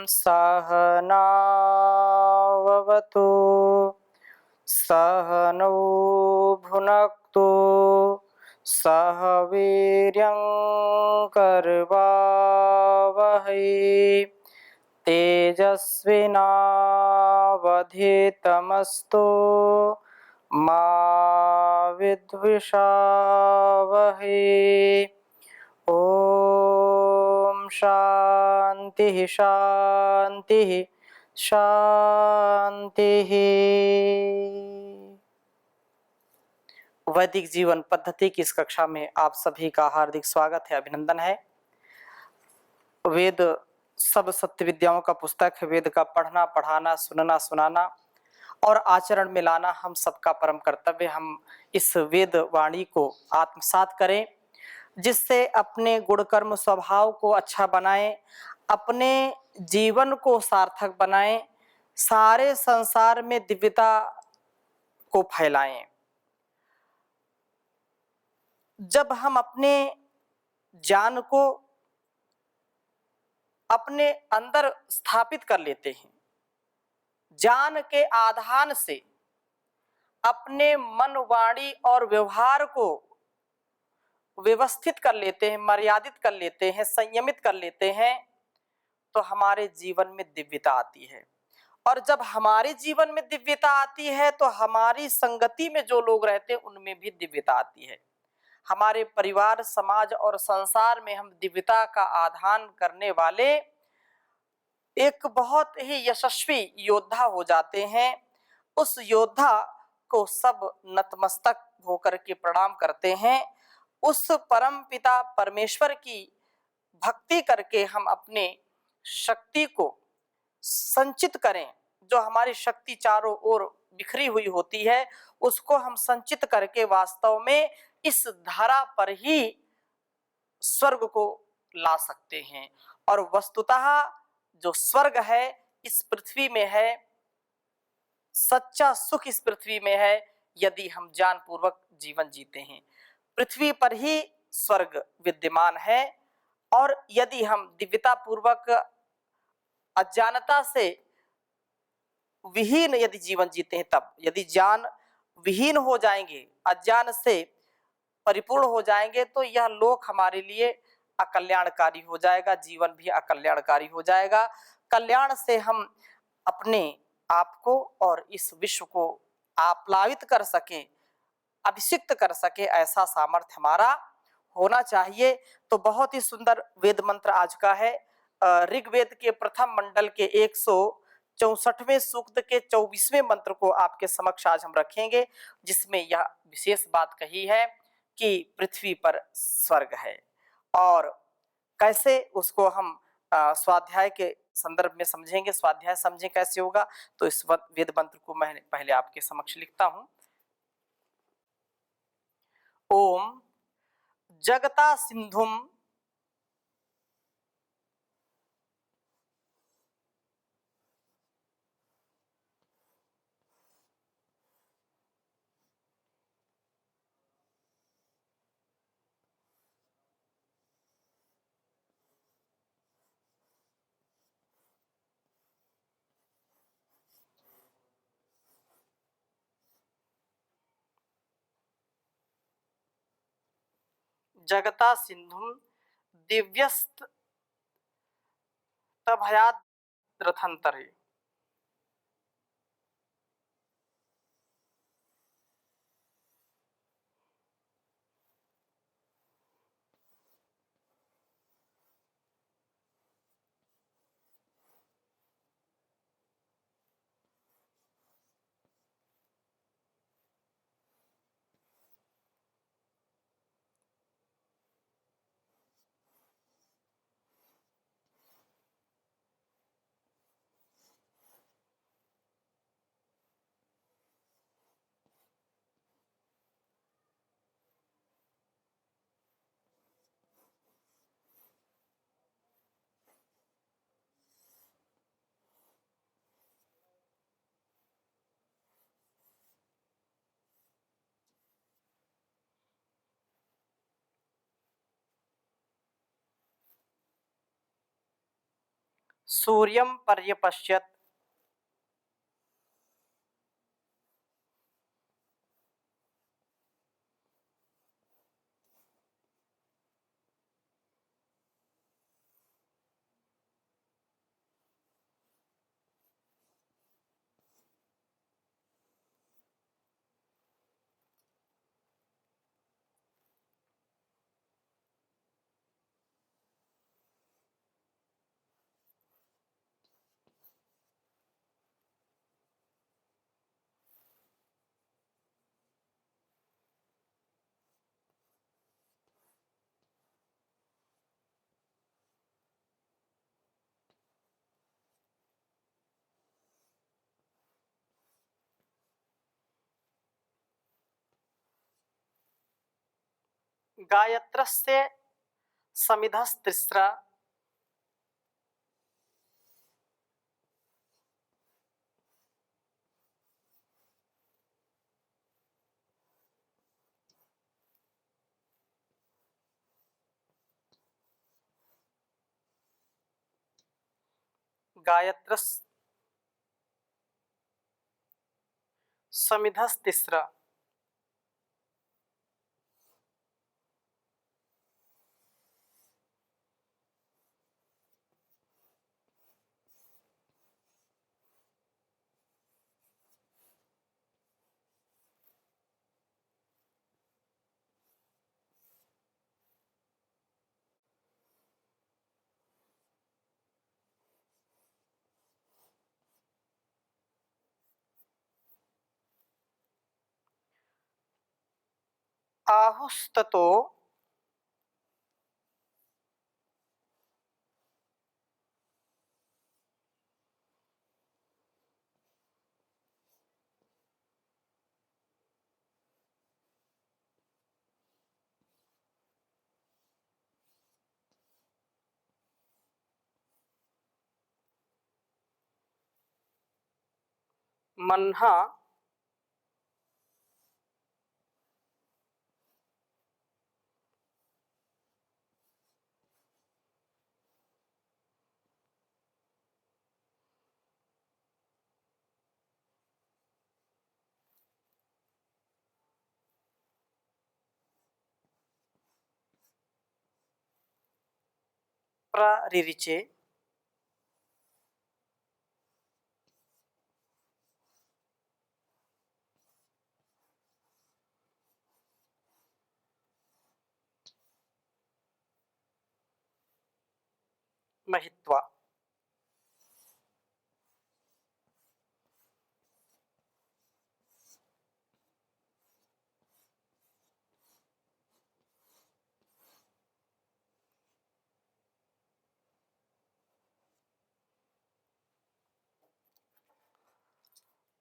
सहनाववतु सहनौ भुनक्तु सह वीर्यं करवावहै तेजस्विनावधीतमस्तु मा विद्विषावहै। ओम शांति शांति शांति। वैदिक जीवन पद्धति की इस कक्षा में आप सभी का हार्दिक स्वागत है, अभिनंदन है। वेद सब सत्य विद्याओं का पुस्तक है। वेद का पढ़ना, पढ़ाना, सुनना, सुनाना और आचरण में लाना हम सबका परम कर्तव्य। हम इस वेद वाणी को आत्मसात करें, जिससे अपने गुण कर्म स्वभाव को अच्छा बनाएं, अपने जीवन को सार्थक बनाएं, सारे संसार में दिव्यता को फैलाएं। जब हम अपने ज्ञान को अपने अंदर स्थापित कर लेते हैं, ज्ञान के आधान से अपने मन, वाणी और व्यवहार को व्यवस्थित कर लेते हैं, मर्यादित कर लेते हैं, संयमित कर लेते हैं, तो हमारे जीवन में दिव्यता आती है। और जब हमारे जीवन में दिव्यता आती है तो हमारी संगति में जो लोग रहते हैं उनमें भी दिव्यता आती है। हमारे परिवार, समाज और संसार में हम दिव्यता का आधान करने वाले एक बहुत ही यशस्वी योद्धा हो जाते हैं। उस योद्धा को सब नतमस्तक होकर के प्रणाम करते हैं। उस परम पिता परमेश्वर की भक्ति करके हम अपने शक्ति को संचित करें। जो हमारी शक्ति चारों ओर बिखरी हुई होती है उसको हम संचित करके वास्तव में इस धरा पर ही स्वर्ग को ला सकते हैं। और वस्तुतः जो स्वर्ग है इस पृथ्वी में है, सच्चा सुख इस पृथ्वी में है यदि हम ज्ञान पूर्वक जीवन जीते हैं। पृथ्वी पर ही स्वर्ग विद्यमान है। और यदि हम दिव्यता पूर्वक अज्ञानता से विहीन यदि जीवन जीते हैं, तब यदि ज्ञान विहीन हो जाएंगे, अज्ञान से परिपूर्ण हो जाएंगे, तो यह लोक हमारे लिए अकल्याणकारी हो जाएगा, जीवन भी अकल्याणकारी हो जाएगा। कल्याण से हम अपने आप को और इस विश्व को आप्लावित कर सके, अभिषिक्त कर सके, ऐसा सामर्थ्य हमारा होना चाहिए। तो बहुत ही सुंदर वेद मंत्र आज का है। ऋग्वेद के प्रथम मंडल के 164वें सूक्त के 24वें मंत्र को आपके समक्ष आज हम रखेंगे, जिसमें यह विशेष बात कही है कि पृथ्वी पर स्वर्ग है। और कैसे उसको हम स्वाध्याय के संदर्भ में समझेंगे, स्वाध्याय समझें कैसे होगा, तो इस वेद मंत्र को मैं पहले आपके समक्ष लिखता हूं। ओम जगता सिंधुम जगता सिंधुम दिव्यस्त तभयाद रथंतरे। सूर्यं पर्यपश्यत् गायत्रस्य समिधस्तिस्रा गायत्रस् समिधस्तिस्रा आहुस्ततो मन्हा प्ररिरिचे महित्वा।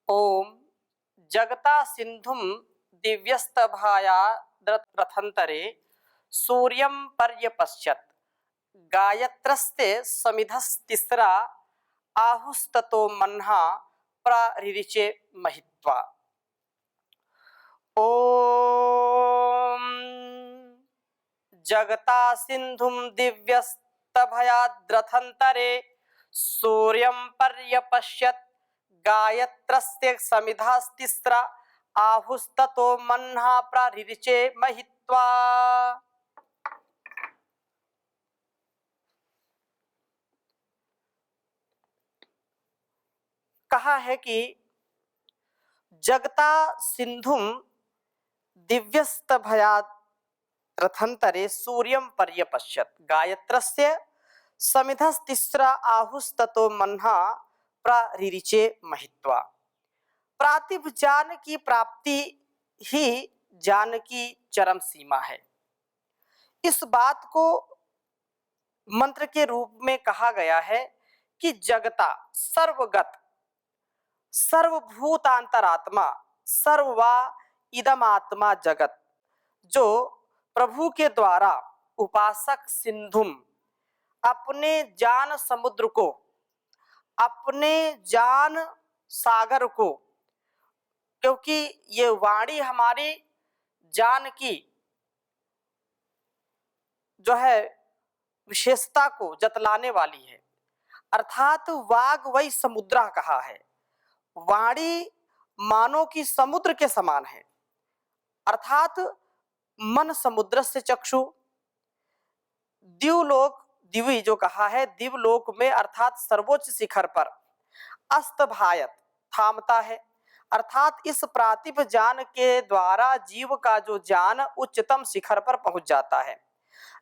ओम जगता सिंधुम दिव्यस्तभायाद्रथंतरे सूर्यं पर्यपश्यत् गायत्रस्ते समिधस्तिस्रा आहुस्ततो मन्हा प्ररिरिचे महित्वा। ओम जगता सिंधुम दिव्यस्तभयाद्रथंतरे सूर्यं पर्यपश्यत् गायत्रस्य समिधास्तिस्रा आहुस्ततो मन्हा प्ररिरिचे महित्वा। कहा है कि जगता सिंधुम दिव्यस्तभयात् रथंतरे सूर्यं पर्यपश्यत् गायत्रस्य समिधस्तिस्रा आहुस्ततो मन्हा प्ररिरिचे महित्वा। प्रातिभ ज्ञान की प्राप्ति ही ज्ञान की चरम सीमा है। इस बात को मंत्र के रूप में कहा गया है कि जगता सर्वगत सर्वभूतांतरात्मा सर्ववा इदम आत्मा जगत जो प्रभु के द्वारा उपासक सिंधुम अपने ज्ञान समुद्र को अपने ज्ञान सागर को, क्योंकि ये वाणी हमारी ज्ञान की जो है विशेषता को जतलाने वाली है, अर्थात वाग वही समुद्रा कहा है। वाणी मानो की समुद्र के समान है। अर्थात मन समुद्र से चक्षु, दिवलोक दिवी जो कहा है, दिवलोक में अर्थात सर्वोच्च शिखर पर अस्तभायत थामता है। अर्थात इस प्रातिभ ज्ञान के द्वारा जीव का जो ज्ञान उच्चतम शिखर पर पहुंच जाता है।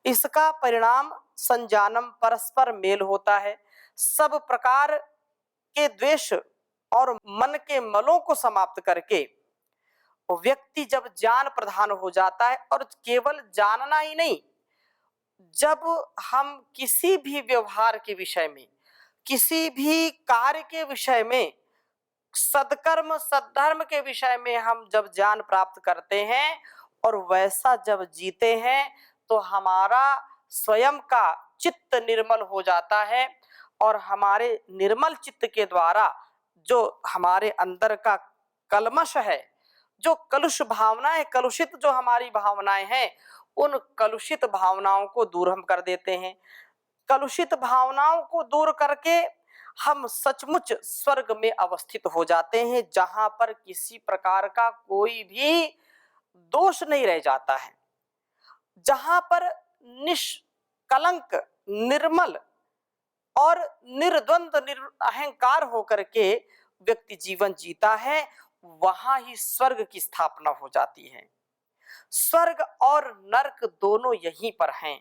इसका परिणाम संजानम परस्पर मेल होता है। सब प्रकार के द्वेष और मन के मलों को समाप्त करके व्यक्ति जब ज्ञान प्रधान हो जाता है, और केवल जानना ही नहीं, जब हम किसी भी व्यवहार के विषय में, किसी भी कार्य के विषय में, सदकर्म सद्धर्म के विषय में हम जब ज्ञान प्राप्त करते हैं और वैसा जब जीते हैं, तो हमारा स्वयं का चित्त निर्मल हो जाता है। और हमारे निर्मल चित्त के द्वारा जो हमारे अंदर का कलमश है, जो कलुष भावनाएं, कलुषित जो हमारी भावनाएं हैं, उन कलुषित भावनाओं को दूर हम कर देते हैं। कलुषित भावनाओं को दूर करके हम सचमुच स्वर्ग में अवस्थित हो जाते हैं, जहां पर किसी प्रकार का कोई भी दोष नहीं रह जाता है, जहां पर निष्कलंक, निर्मल और निर्द्वंद अहंकार होकर के व्यक्ति जीवन जीता है, वहां ही स्वर्ग की स्थापना हो जाती है। स्वर्ग और नरक दोनों यहीं पर हैं।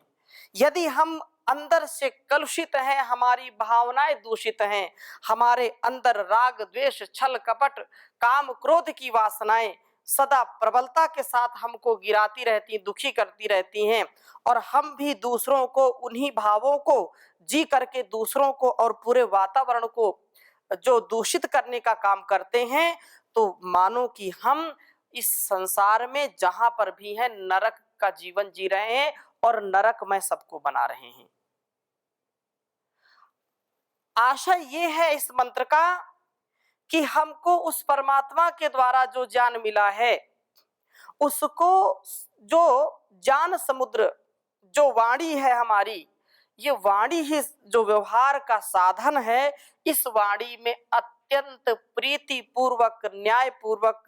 यदि हम अंदर से कलुषित हैं, हमारी भावनाएं दूषित हैं, हमारे अंदर राग द्वेष छल कपट काम क्रोध की वासनाएं सदा प्रबलता के साथ हमको गिराती रहती, दुखी करती रहती हैं, और हम भी दूसरों को उन्हीं भावों को जी करके दूसरों को और पूरे वातावरण को जो दूषित करने का काम करते हैं, तो मानो कि हम इस संसार में जहां पर भी हैं नरक का जीवन जी रहे हैं और नरक में सबको बना रहे हैं। आशय ये है इस मंत्र का कि हमको उस परमात्मा के द्वारा जो ज्ञान मिला है, उसको, जो ज्ञान समुद्र, जो वाणी है हमारी, ये वाणी ही जो व्यवहार का साधन है, इस वाणी में अत्यंत प्रीति पूर्वक, न्याय पूर्वक,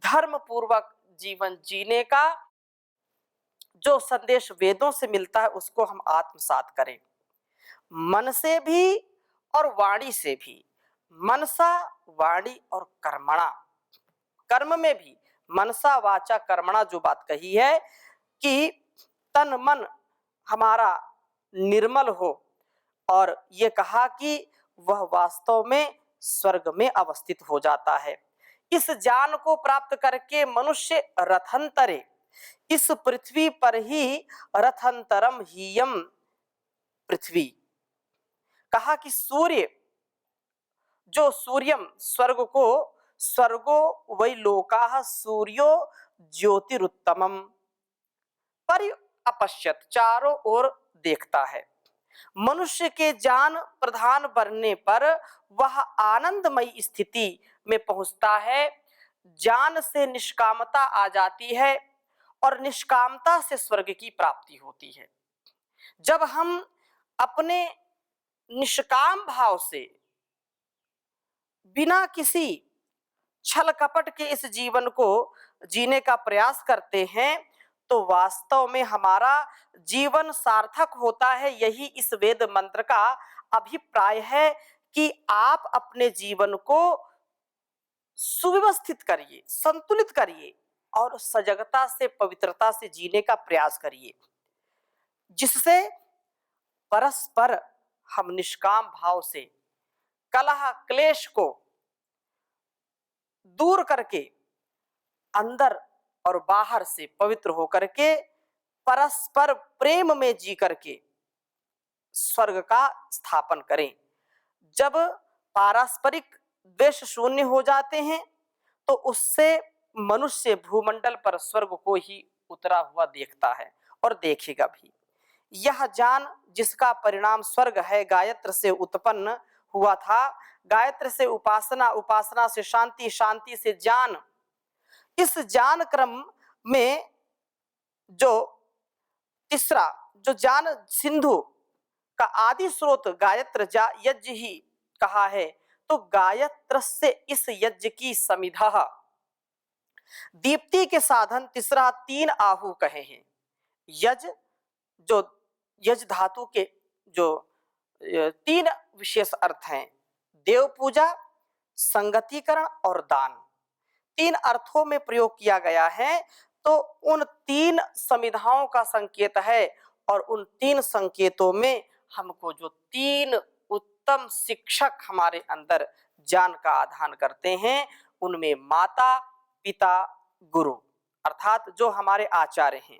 धर्म पूर्वक जीवन जीने का जो संदेश वेदों से मिलता है, उसको हम आत्मसात करें, मन से भी और वाणी से भी। मनसा वाणी और कर्मणा, कर्म में भी मनसा वाचा कर्मणा जो बात कही है कि तन मन हमारा निर्मल हो, और ये कहा कि वह वास्तव में स्वर्ग में अवस्थित हो जाता है। इस ज्ञान को प्राप्त करके मनुष्य रथंतरे, इस पृथ्वी पर ही रथंतरम हीयम पृथ्वी, कहा कि सूर्य, जो सूर्यम स्वर्ग को, स्वर्गो वै लोकाः सूर्यो ज्योतिरुत्तमम पर अपश्यत, चारों ओर देखता है। मनुष्य के ज्ञान प्रधान बनने पर वह आनंदमयी स्थिति में पहुंचता है। ज्ञान से निष्कामता आ जाती है और निष्कामता से स्वर्ग की प्राप्ति होती है। जब हम अपने निष्काम भाव से बिना किसी छल कपट के इस जीवन को जीने का प्रयास करते हैं, तो वास्तव में हमारा जीवन सार्थक होता है। यही इस वेद मंत्र का अभिप्राय है कि आप अपने जीवन को सुव्यवस्थित करिए, संतुलित करिए और सजगता से, पवित्रता से जीने का प्रयास करिए, जिससे परस्पर हम निष्काम भाव से कलह क्लेश को दूर करके अंदर और बाहर से पवित्र होकर के परस्पर प्रेम में जी करके स्वर्ग का स्थापन करें। जब पारस्परिक द्वेष शून्य हो जाते हैं, तो उससे मनुष्य भूमंडल पर स्वर्ग को ही उतरा हुआ देखता है और देखेगा भी। यह ज्ञान जिसका परिणाम स्वर्ग है, गायत्र से उत्पन्न हुआ था। गायत्र से उपासना, उपासना से शांति, शांति से ज्ञान। इस ज्ञान क्रम में जो तीसरा जो ज्ञान सिंधु का आदि स्रोत गायत्र यज्ञ ही कहा है, तो गायत्र से इस यज्ञ की समिधा, दीप्ति के साधन तीसरा 3 आहु कहे हैं। यज जो यज धातु के जो 3 विशेष अर्थ हैं, देव पूजा, संगतिकरण और दान, 3 अर्थों में प्रयोग किया गया है। तो उन 3 समिधाओं का संकेत है और उन 3 संकेतों में हमको जो 3 उत्तम शिक्षक हमारे अंदर ज्ञान का आधान करते हैं, उनमें माता, पिता, गुरु अर्थात जो हमारे आचार्य हैं,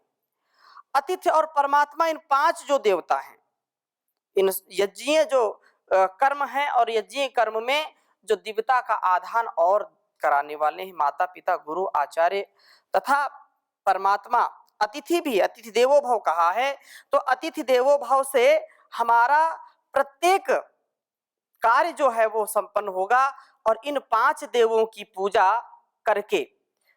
अतिथि और परमात्मा, इन 5 जो देवता हैं, इन यज्ञीय जो कर्म हैं और यज्ञीय कर्म में जो दिव्यता का आधान और कराने वाले हैं माता, पिता, गुरु, आचार्य तथा परमात्मा। अतिथि भी अतिथि देवो भव कहा है, तो अतिथि देवो भव से हमारा प्रत्येक कार्य जो है वो संपन्न होगा। और इन 5 देवों की पूजा करके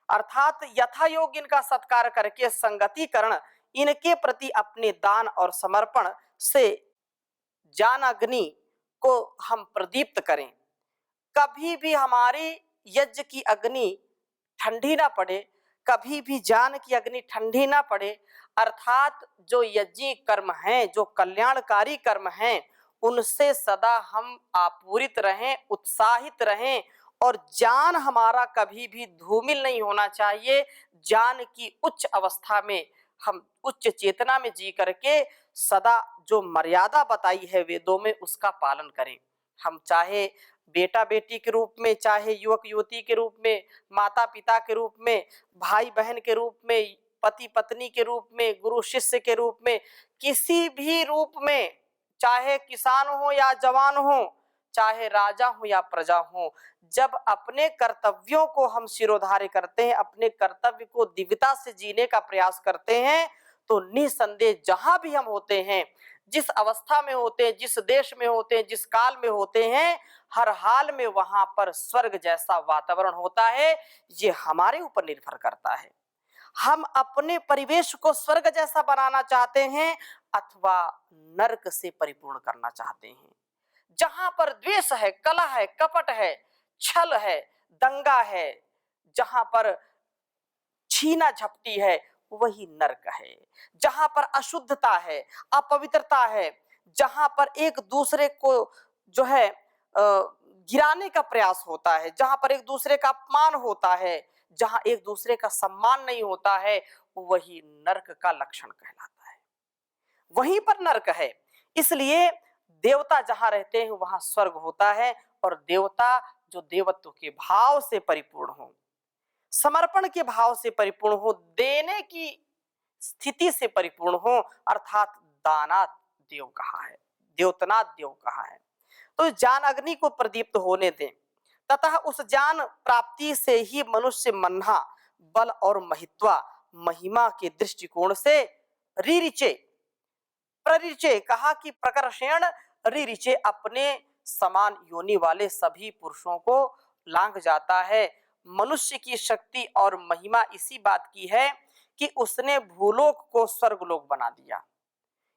अर्थात यथा योग्य इनका सत्कार करके संगतिकरण, इनके प्रति अपने दान और समर्पण से ज्ञान अग्नि को हम प्रदीप्त करें। कभी भी हमारी यज्ञ की अग्नि ठंडी ना पड़े, कभी भी ज्ञान की अग्नि ठंडी ना पड़े, अर्थात जो यज्ञ कर्म हैं, जो कल्याणकारी कर्म हैं, उनसे सदा हम आपूरित रहें, उत्साहित रहें और ज्ञान हमारा कभी भी धूमिल नहीं होना चाहिए। ज्ञान की उच्च अवस्था में हम उच्च चेतना में जी करके सदा जो मर्यादा बताई है वेदों में उसका पालन करें। हम चाहे बेटा बेटी के रूप में, चाहे युवक युवती के रूप में, माता पिता के रूप में, भाई बहन के रूप में, पति पत्नी के रूप में, गुरु शिष्य के रूप में, किसी भी रूप में, चाहे किसान हो या जवान हो, चाहे राजा हो या प्रजा हो, जब अपने कर्तव्यों को हम शिरोधार्य करते हैं, अपने कर्तव्य को दिव्यता से जीने का प्रयास करते हैं, तो निसंदेह जहां भी हम होते हैं, जिस अवस्था में होते हैं, जिस देश में होते हैं, जिस काल में होते हैं, हर हाल में वहां पर स्वर्ग जैसा वातावरण होता है। ये हमारे ऊपर निर्भर करता है, हम अपने परिवेश को स्वर्ग जैसा बनाना चाहते हैं अथवा नरक से परिपूर्ण करना चाहते हैं। जहां पर द्वेष है, कलह है, कपट है, छल है, दंगा है, जहां पर छीना झपटी है, वही नरक है। जहां पर अशुद्धता है, अपवित्रता है, जहां पर एक दूसरे को जो है गिराने का प्रयास होता है, जहां पर एक दूसरे का अपमान होता है, जहां एक दूसरे का सम्मान नहीं होता है, वही नरक का लक्षण कहलाता है, वहीं पर नरक है। इसलिए देवता जहां रहते हैं वहां स्वर्ग होता है, और देवता जो देवत्व के भाव से परिपूर्ण हो, समर्पण के भाव से परिपूर्ण हो, देने की स्थिति से परिपूर्ण हो, अर्थात दानात देव कहा है, द्योतनाथ देव कहा है। तो ज्ञान अग्नि को प्रदीप्त होने दें, तथा उस ज्ञान प्राप्ति से ही मनुष्य मन्हा, बल और महित्वा, महिमा के दृष्टिकोण से रिरिचे, प्ररिचे कहा कि प्रकर्षण रिरिचे, अपने समान योनि वाले सभी पुरुषों को लांघ जाता है। मनुष्य की शक्ति और महिमा इसी बात की है कि उसने भूलोक को स्वर्गलोक बना दिया।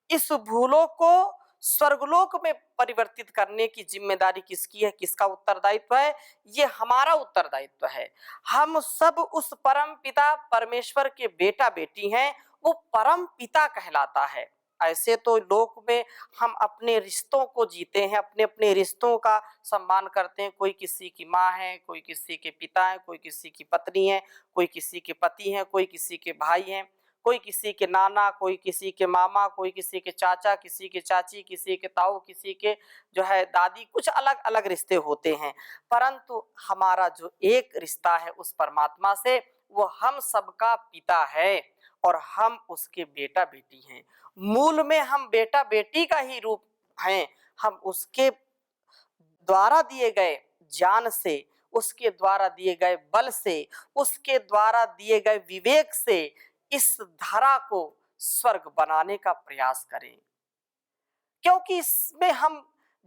इस भूलोक को स्वर्गलोक में परिवर्तित करने की जिम्मेदारी किसकी है, किसका उत्तरदायित्व है? ये हमारा उत्तरदायित्व है। हम सब उस परम पिता परमेश्वर के बेटा बेटी हैं, वो परम पिता कहलाता है। ऐसे तो लोक में हम अपने रिश्तों को जीते हैं, अपने अपने रिश्तों का सम्मान करते हैं। कोई किसी की माँ है, कोई किसी के पिता है, कोई किसी की पत्नी है, कोई किसी के पति हैं, कोई किसी के भाई हैं, कोई किसी के नाना, कोई किसी के मामा, कोई किसी के चाचा, किसी के चाची, किसी के ताऊ, किसी के जो है दादी, कुछ अलग अलग रिश्ते होते हैं। परंतु हमारा जो एक रिश्ता है उस परमात्मा से, वो हम सबका पिता है और हम उसके बेटा बेटी हैं। मूल में हम बेटा बेटी का ही रूप हैं। हम उसके द्वारा दिए गए ज्ञान से, उसके द्वारा दिए गए बल से, उसके द्वारा दिए गए विवेक से इस धरा को स्वर्ग बनाने का प्रयास करें, क्योंकि इसमें हम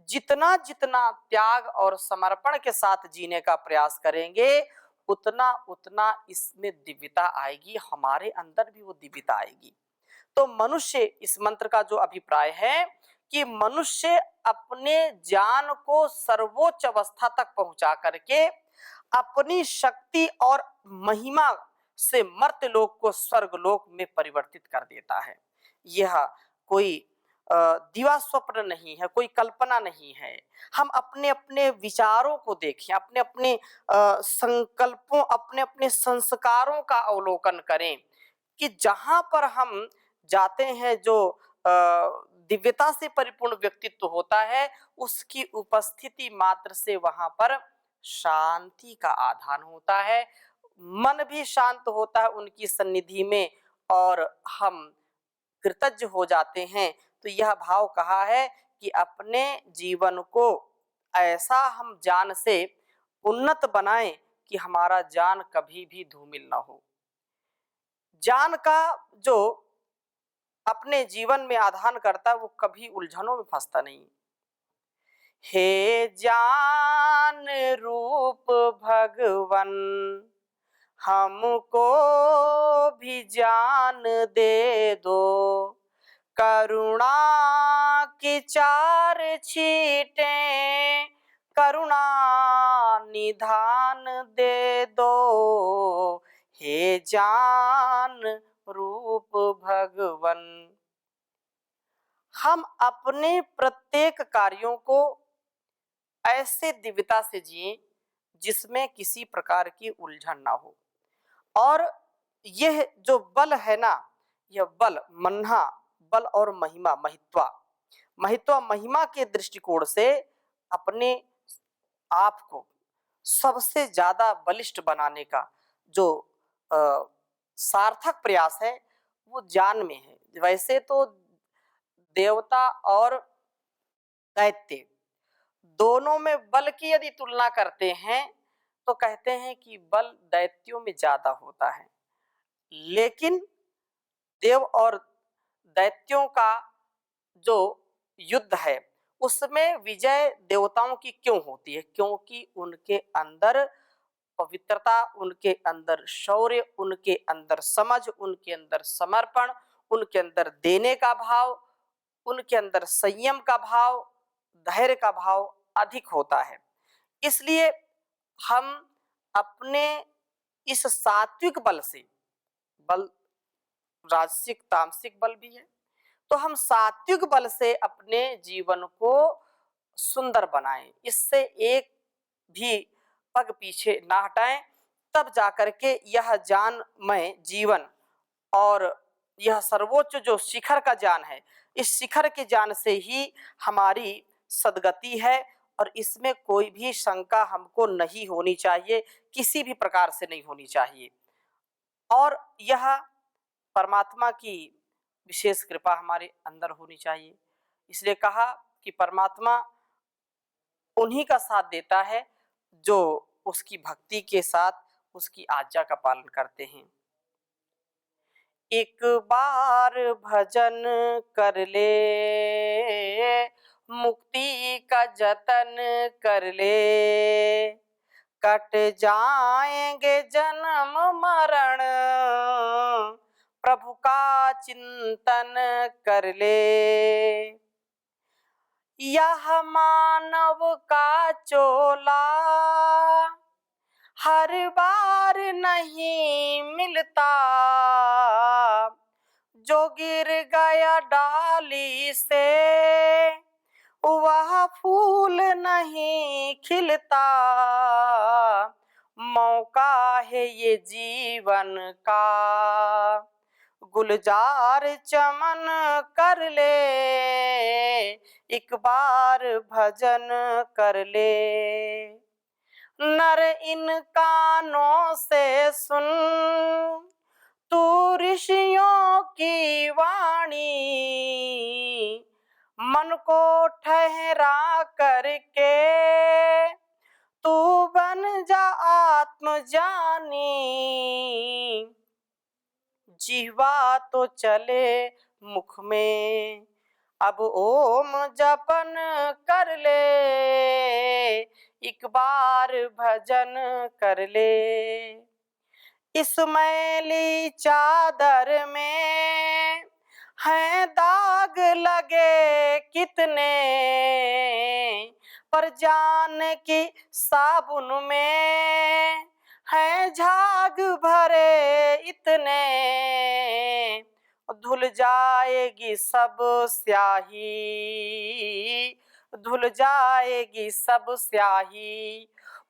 जितना जितना त्याग और समर्पण के साथ जीने का प्रयास करेंगे, उतना उतना इसमें दिव्यता आएगी, हमारे अंदर भी वो दिव्यता आएगी। तो मनुष्य, इस मंत्र का जो अभिप्राय है कि मनुष्य अपने ज्ञान को सर्वोच्च अवस्था तक पहुंचा करके अपनी शक्ति और महिमा से मर्त्यलोक को स्वर्गलोक में परिवर्तित कर देता है। यह कोई दिवा स्वप्न नहीं है, कोई कल्पना नहीं है। हम अपने अपने विचारों को देखें, अपने अपने संकल्पों, अपने अपने संस्कारों का अवलोकन करें कि जहां पर हम जाते हैं, जो दिव्यता से परिपूर्ण व्यक्तित्व होता है, उसकी उपस्थिति मात्र से वहां पर शांति का आधान होता है, मन भी शांत होता है उनकी सन्निधि में और हम कृतज्ञ हो जाते हैं। तो यह भाव कहा है कि अपने जीवन को ऐसा हम ज्ञान से उन्नत बनाएं कि हमारा ज्ञान कभी भी धूमिल ना हो। ज्ञान का जो अपने जीवन में आधान करता है वो कभी उलझनों में फंसता नहीं। हे ज्ञान रूप भगवन हमको भी ज्ञान दे दो, करुणा की चार छींटें करुणा निधान दे दो, हे ज्ञान रूप भगवन। हम अपने प्रत्येक कार्यों को ऐसे दिव्यता से जिएं जिसमें किसी प्रकार की उलझन ना हो। और यह जो बल है ना, यह बल मन्हा बल और महिमा महिमा के दृष्टिकोण से अपने आप को सबसे ज्यादा बलिष्ठ बनाने का जो सार्थक प्रयास है वो ज्ञान में है। वैसे तो देवता और दैत्य दोनों में बल की यदि तुलना करते हैं तो कहते हैं कि बल दैत्यों में ज्यादा होता है, लेकिन देव और दैत्यों का जो युद्ध है उसमें विजय देवताओं की क्यों होती है? क्योंकि उनके अंदर पवित्रता, उनके अंदर शौर्य, उनके अंदर समझ, उनके अंदर समर्पण, उनके अंदर देने का भाव, उनके अंदर संयम का भाव, धैर्य का भाव अधिक होता है। इसलिए हम अपने इस सात्विक बल से, बल राजसिक तामसिक बल भी है, तो हम सात्विक बल से अपने जीवन को सुंदर बनाएं, इससे एक भी पग पीछे ना हटाएं, तब जाकर के यह ज्ञानमय जीवन और यह सर्वोच्च जो शिखर का ज्ञान है, इस शिखर के ज्ञान से ही हमारी सद्गति है और इसमें कोई भी शंका हमको नहीं होनी चाहिए, किसी भी प्रकार से नहीं होनी चाहिए। और यह परमात्मा की विशेष कृपा हमारे अंदर होनी चाहिए। इसलिए कहा कि परमात्मा उन्हीं का साथ देता है जो उसकी भक्ति के साथ उसकी आज्ञा का पालन करते हैं। एक बार भजन कर ले, मुक्ति का जतन कर ले, कट जाएंगे जन्म मरण, प्रभु का चिंतन कर ले। यह मानव का चोला हर बार नहीं मिलता, जो गिर गया डाली से वह फूल नहीं खिलता, मौका है ये जीवन का, गुलजार चमन कर ले, एक बार भजन कर ले। नर इन कानों से सुन तू ऋषियों की वाणी, मन को ठहरा करके तू बन जा आत्मज्ञानी, जिह्वा तो चले मुख में, अब ओम जपन कर ले, एक बार भजन कर ले। इस मैली चादर में हैं दाग लगे कितने, पर जान की साबुन में है झाग भरे इतने, धुल जाएगी सब स्याही, धुल जाएगी सब स्याही,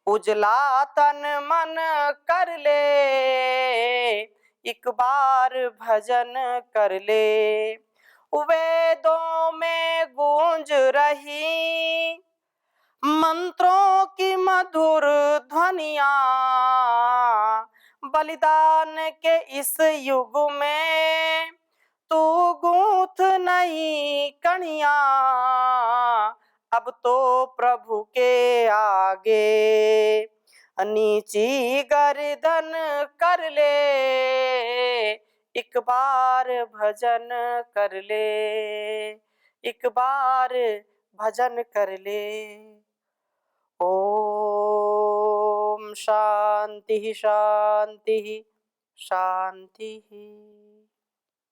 उजला तन मन कर ले, एक बार भजन कर ले। वेदों में गूंज रही मंत्रों की मधुर ध्वनिया, बलिदान के इस युग में तू गूंथ नहीं कणिया, अब तो प्रभु के आगे नीची गर्दन कर ले, एक बार भजन कर ले, एक बार भजन कर ले। ओम शांति शांति शांति।